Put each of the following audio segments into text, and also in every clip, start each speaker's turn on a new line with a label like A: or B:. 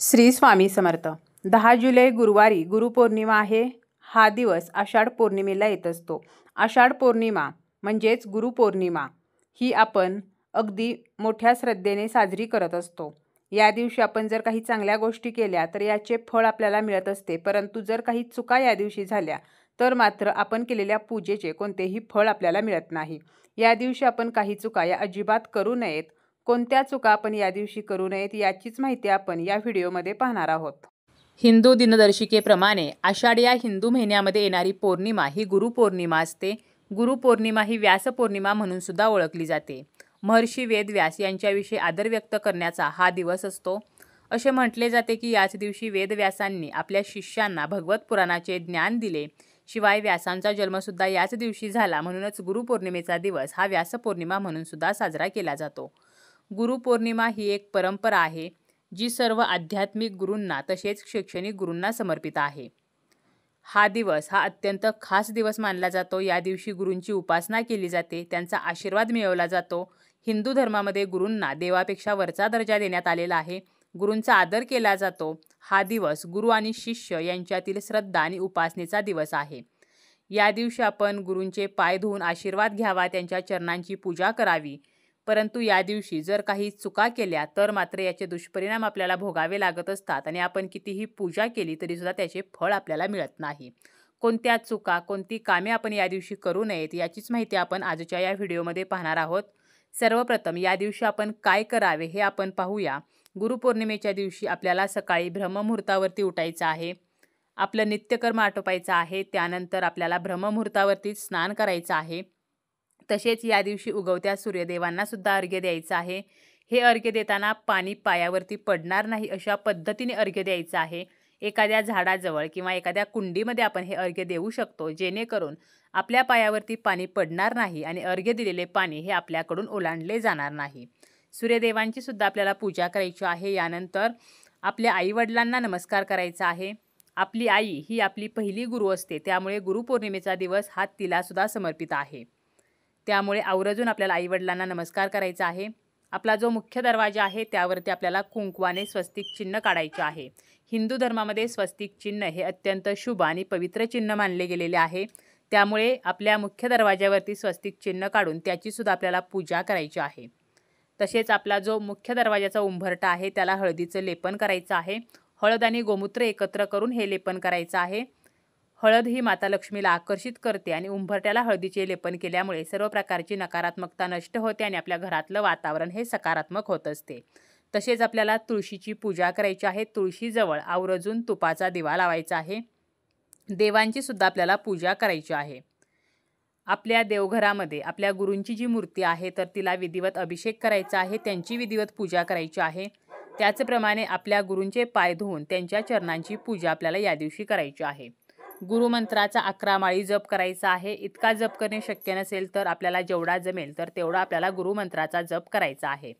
A: श्री स्वामी समर्थ। 10 जुलै गुरुवारी गुरुपौर्णिमा आहे। हा दिवस आषाढ पौर्णिमेला येत असतो। आषाढ पौर्णिमा म्हणजेच गुरुपौर्णिमा ही आपण अगदी मोठ्या श्रद्धेने साजरी करत असतो। या दिवशी आपण जर काही चांगल्या गोष्टी केल्या तर याचे फळ आपल्याला मिळत असते, परंतु जर काही चुका या दिवशी झाल्या तर मात्र आपण केलेल्या पूजेचे कोणतेही फळ आपल्याला मिळत नाही। या दिवशी आपण काही चुका या अजिबात करू नयेत। कोणत्या चुका आपण या दिवशी करू नयेत याचीच माहिती आपण या व्हिडिओमध्ये पाहणार आहोत।
B: हिंदू दिनदर्शिकेप्रमाणे आषाढ या हिंदू महिन्यामध्ये येणारी पौर्णिमा ही गुरुपौर्णिमा असते। गुरुपौर्णिमा ही व्यास पौर्णिमा म्हणून सुद्धा ओळखली जाते। महर्षी वेदव्यास यांच्याविषयी आदर व्यक्त करण्याचा हा दिवस असतो। असे म्हटले जाते की याच दिवशी वेदव्यासांनी आपल्या शिष्यांना भगवत पुराणाचे ज्ञान दिले। शिवाय व्यासांचा जन्मसुद्धा याच दिवशी झाला, म्हणूनच गुरुपौर्णिमेचा दिवस हा व्यास पौर्णिमा म्हणून सुद्धा साजरा केला जातो। गुरुपौर्णिमा ही एक परंपरा आहे जी सर्व आध्यात्मिक गुरूंना तसेच शैक्षणिक गुरूंना समर्पित आहे। हा दिवस हा अत्यंत खास दिवस मानला जातो। या दिवशी गुरूंची उपासना केली जाते, त्यांचा आशीर्वाद मिळवला जातो। हिंदू धर्मामध्ये गुरूंना देवापेक्षा वरचा दर्जा देण्यात आलेला आहे। गुरूंचा आदर केला जातो। हा दिवस गुरु आणि शिष्य यांच्यातील श्रद्धा आणि उपासनेचा दिवस आहे। या दिवशी आपण गुरूंचे पाय धुवून आशीर्वाद घ्यावा, त्यांच्या चरणांची पूजा करावी। परंतु या दिवशी जर काही चुका केल्या तर मात्र याचे दुष्परिणाम आपल्याला भोगावे लागत असतात आणि आपण कितीही पूजा केली तरी सुद्धा त्याचे फळ आपल्याला मिळत नाही। कोणत्या चुका, कोणती कामे आपण या दिवशी करू नयेत याचीच माहिती आपण आजच्या या व्हिडिओमध्ये पाहणार आहोत। सर्वप्रथम या दिवशी आपण काय करावे हे आपण पाहूया। गुरुपौर्णिमेच्या दिवशी आपल्याला सकाळी ब्रह्ममुहूर्तावरती उठायचं आहे, आपलं नित्यकर्म आटोपायचं आहे। त्यानंतर आपल्याला ब्रह्ममुहूर्तावरती स्नान करायचं आहे। तसेच या दिवशी उगवत्या सूर्यदेवांना सुद्धा अर्घ्य द्यायचं आहे। हे अर्घ्य देताना पाणी पायावरती पडणार नाही अशा पद्धतीने अर्घ्य द्यायचं आहे। एखाद्या झाडाजवळ किंवा एखाद्या कुंडीमध्ये आपण हे अर्घ्य देऊ शकतो, जेणेकरून आपल्या पायावरती पाणी पडणार नाही आणि अर्घ्य दिलेले पाणी हे आपल्याकडून ओलांडले जाणार नाही। सूर्यदेवांची सुद्धा आपल्याला पूजा करायची आहे। यानंतर आपल्या आईवडिलांना नमस्कार करायचा आहे। आपली आई ही आपली पहिली गुरु असते, त्यामुळे गुरुपौर्णिमेचा दिवस हा तिला सुद्धा समर्पित आहे। त्यामुळे आवर्जून आपल्याला आईवडिलांना नमस्कार करायचा आहे। आपला जो मुख्य दरवाजा आहे त्यावरती आपल्याला कुंकवाने स्वस्तिक चिन्ह काढायचे आहे। हिंदू धर्मामध्ये स्वस्तिक चिन्ह हे अत्यंत शुभ आणि पवित्र चिन्ह मानले गेलेले आहे। त्यामुळे आपल्या मुख्य दरवाजावरती स्वस्तिक चिन्ह काढून त्याची सुद्धा आपल्याला पूजा करायची आहे। तसेच आपला जो मुख्य दरवाजाचा उंबरठा आहे त्याला हळदीचं लेपन करायचं आहे। हळद आणि गोमूत्र एकत्र करून हे लेपन करायचं आहे। हळद ही माता लक्ष्मीला आकर्षित करते आणि उंबरट्याला हळदीचे लेपन केल्यामुळे सर्व प्रकारची नकारात्मकता नष्ट होते आणि आपल्या घरातलं वातावरण हे सकारात्मक होत असते। तसेच आपल्याला तुळशीची पूजा करायची आहे। तुळशीजवळ आवर्जून तुपाचा दिवा लावायचा आहे। देवांची सुद्धा आपल्याला पूजा करायची आहे। आपल्या देवघरामध्ये आपल्या गुरूंची जी मूर्ती आहे तर तिला विधिवत अभिषेक करायचा आहे, त्यांची विधिवत पूजा करायची आहे। त्याचप्रमाणे आपल्या गुरूंचे पाय धुवून त्यांच्या चरणांची पूजा आपल्याला या दिवशी करायची आहे। गुरुमंत्राचा 11 माळी जप करायचा आहे। इतका जप करणे शक्य नसेल तर आपल्याला जेवढा जमेल तर तेवढा आपल्याला गुरुमंत्राचा जप करायचा आहे।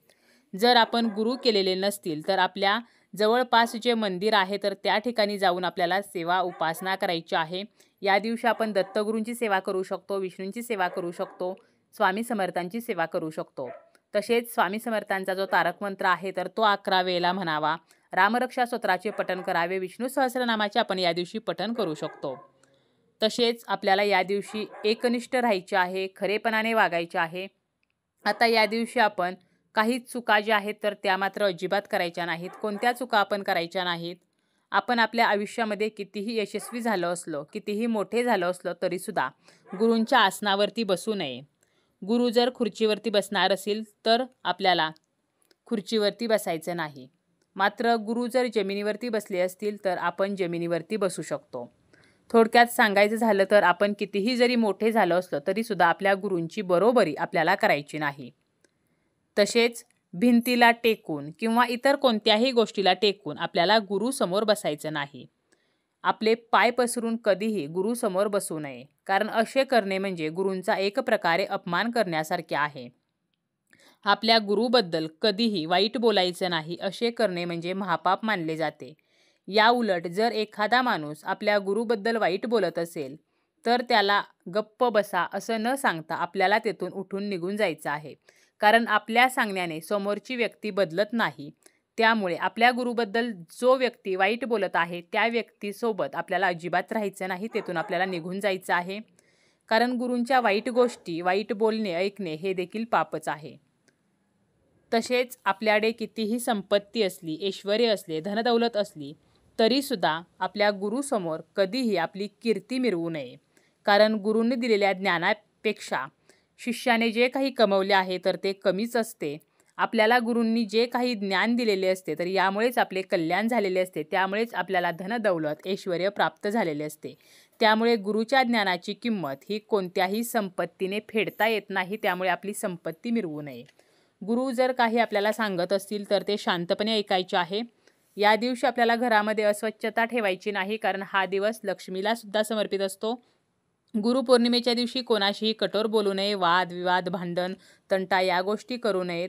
B: जर आपण गुरु केलेले नसतील तर आपल्या जवळपास जे मंदिर आहे तर त्या ठिकाणी जाऊन आपल्याला सेवा उपासना करायची आहे। या दिवशी आपण दत्तगुरूंची सेवा करू शकतो, विष्णूंची सेवा करू शकतो, स्वामी समर्थांची सेवा करू शकतो। तसेच स्वामी समर्थांचा जो तारक मंत्र आहे तर तो 11 वेळेला म्हणावा। रामरक्षा स्तोत्राचे पठण करावे। विष्णू सहस्रनामाचे आपण या दिवशी पठण करू शकतो। तसेच आपल्याला या दिवशी एकनिष्ठ राहायचे आहे, खरेपणाने वागायचे आहे। आता या दिवशी आपण काही चुका ज्या आहेत तर त्या मात्र अजिबात करायच्या नाहीत। कोणत्या चुका आपण करायच्या नाहीत? आपण आपल्या आयुष्यामध्ये कितीही यशस्वी झालो असलो, कितीही मोठे झालो असलो तरीसुद्धा गुरूंच्या आसनावरती बसू नये। गुरु जर खुर्चीवरती बसणार असेल तर आपल्याला खुर्चीवरती बसायचं नाही, मात्र गुरु जर जमिनीवरती बसले असतील तर आपण जमिनीवरती बसू शकतो। थोडक्यात सांगायचं झालं तर आपण कितीही जरी मोठे झालो असलो तरीसुद्धा आपल्या गुरूंची बरोबरी आपल्याला करायची नाही। तसेच भिंतीला टेकून किंवा इतर कोणत्याही गोष्टीला टेकून आपल्याला गुरुसमोर बसायचं नाही। आपले पाय पसरून कधीही गुरुसमोर बसू नये, कारण असे करणे म्हणजे गुरूंचा एक प्रकारे अपमान करण्यासारखे आहे। आपल्या गुरुबद्दल कधीही वाईट बोलायचं नाही, असे करणे म्हणजे महापाप मानले जाते। या उलट जर एखादा माणूस आपल्या गुरुबद्दल वाईट बोलत असेल तर त्याला गप्प बसा असं न सांगता आपल्याला तेथून उठून निघून जायचं आहे, कारण आपल्या सांगण्याने समोरची व्यक्ती बदलत नाही, त्यामुळे आपल्या गुरुबद्दल जो व्यक्ती वाईट बोलत आहे त्या व्यक्तीसोबत आपल्याला अजिबात राहायचं नाही, तेथून आपल्याला निघून जायचं आहे. कारण गुरूंच्या वाईट गोष्टी, वाईट बोलणे, ऐकणे हे देखील पापच आहे. तसेच आपल्याकडे कितीही संपत्ती असली, ऐश्वर्य असले, धनदौलत असली तरीसुद्धा आपल्या गुरुसमोर कधीही आपली कीर्ती मिरवू नये. कारण गुरूंनी दिलेल्या ज्ञानापेक्षा शिष्याने जे काही कमवले आहे तर ते कमीच असते. आपल्याला गुरूंनी जे काही ज्ञान दिलेले असते तर यामुळेच आपले कल्याण झालेले असते, त्यामुळेच आपल्याला धनदौलत, ऐश्वर्य प्राप्त झालेले असते. त्यामुळे गुरूच्या ज्ञानाची किंमत ही कोणत्याही संपत्तीने फेडता येत नाही. त्यामुळे आपली संपत्ती मिरवू नये. गुरु जर काही आपल्याला सांगत असतील तर ते शांतपणे ऐकायचे आहे. या दिवशी आपल्याला घरामध्ये अस्वच्छता ठेवायची नाही, कारण हा दिवस लक्ष्मीला सुद्धा समर्पित असतो. गुरुपौर्णिमेच्या दिवशी कोणाशीही कठोर बोलू नये, वाद विवाद, भांडण, तंटा या गोष्टी करू नयेत.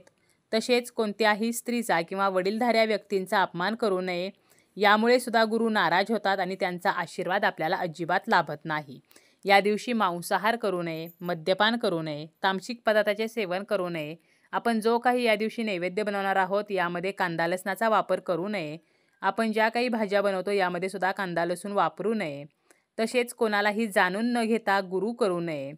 B: तसेच कोणत्याही स्त्रीचा किंवा वडीलधाऱ्या व्यक्तींचा अपमान करू नये. यामुळे सुद्धा गुरु नाराज होतात आणि त्यांचा आशीर्वाद आपल्याला अजिबात लाभत नाही. या दिवशी मांसाहार करू नये, मद्यपान करू नये, तामसिक पदार्थाचे सेवन करू नये. आपण जो काही या दिवशी नैवेद्य बनवणार आहोत यामध्ये कांदा लसणाचा वापर करू नये. आपण ज्या काही भाज्या बनवतो यामध्ये सुद्धा कांदा लसूण वापरू नये. तसेच कोणालाही जाणून न घेता गुरु करू नये.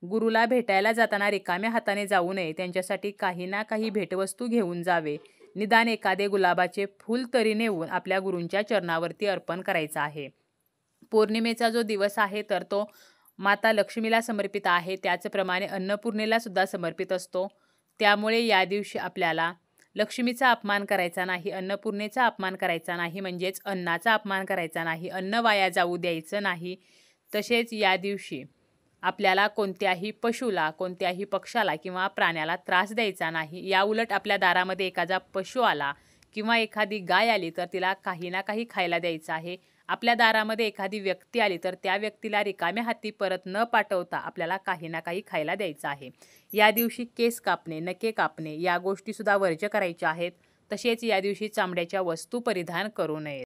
B: गुरुला भेटायला जाताना रिकाम्या हाताने जाऊ नये. त्यांच्यासाठी काही ना काही भेटवस्तू घेऊन जावे. निदान एखादे गुलाबाचे फूल तरी नेऊन आपल्या गुरूंच्या चरणावरती अर्पण करायचं आहे. पौर्णिमेचा जो दिवस आहे तर तो माता लक्ष्मीला समर्पित आहे, त्याचप्रमाणे अन्नपूर्णेला सुद्धा समर्पित असतो. त्यामुळे या दिवशी आपल्याला लक्ष्मीचा अपमान करायचा नाही, अन्नपूर्णेचा अपमान करायचा नाही, म्हणजेच अन्नाचा अपमान करायचा नाही, अन्न वाया जाऊ द्यायचं नाही. तसेच या दिवशी आपल्याला कोणत्याही पशुला, कोणत्याही पक्षाला किंवा प्राण्याला त्रास द्यायचा नाही. याउलट आपल्या दारामध्ये एखादा पशु आला किंवा एखादी गाय आली तर तिला काही ना काही खायला द्यायचं आहे. आपल्या दारामध्ये एखादी व्यक्ती आली तर त्या व्यक्तीला रिकाम्या हाती परत न पाठवता आपल्याला काही ना काही खायला द्यायचं आहे. या दिवशी केस कापणे, नखे कापणे या गोष्टीसुद्धा वर्ज्य करायच्या आहेत. तसेच या दिवशी चामड्याच्या वस्तू परिधान करू नयेत.